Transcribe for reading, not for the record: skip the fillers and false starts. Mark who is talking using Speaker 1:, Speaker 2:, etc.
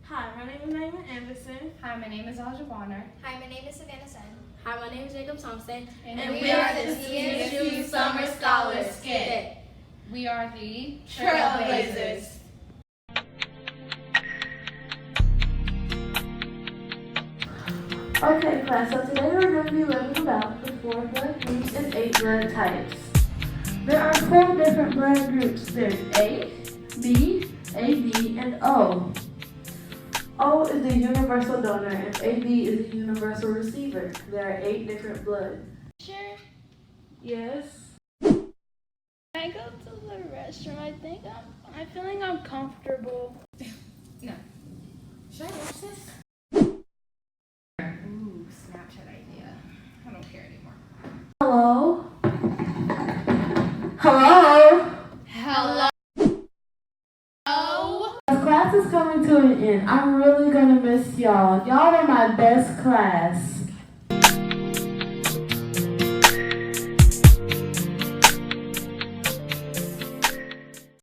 Speaker 1: Hi, my name is Megan Anderson.
Speaker 2: Hi, my name is Aja Bonner.
Speaker 3: Hi, my name is Savannah Sen.
Speaker 4: Hi, my name is Jacob Thompson.
Speaker 1: And we are the TSU Summer Scholars Skit.
Speaker 2: We are the
Speaker 1: Trailblazers. Okay, class, so today we're going to be learning about the 4 blood groups and 8 blood types. There are 4 different blood groups. There's A, B, AB, and O. O is a universal donor and AB is a universal receiver. There are 8 different blood.
Speaker 4: Sure.
Speaker 1: Yes?
Speaker 4: I go to the restroom. I'm feeling uncomfortable.
Speaker 2: No. Should I watch this? Ooh, Snapchat idea. I don't care anymore.
Speaker 1: Hello? Hello?
Speaker 2: Hello.
Speaker 1: Class is coming to an end. I'm really gonna miss y'all. Y'all are my best class.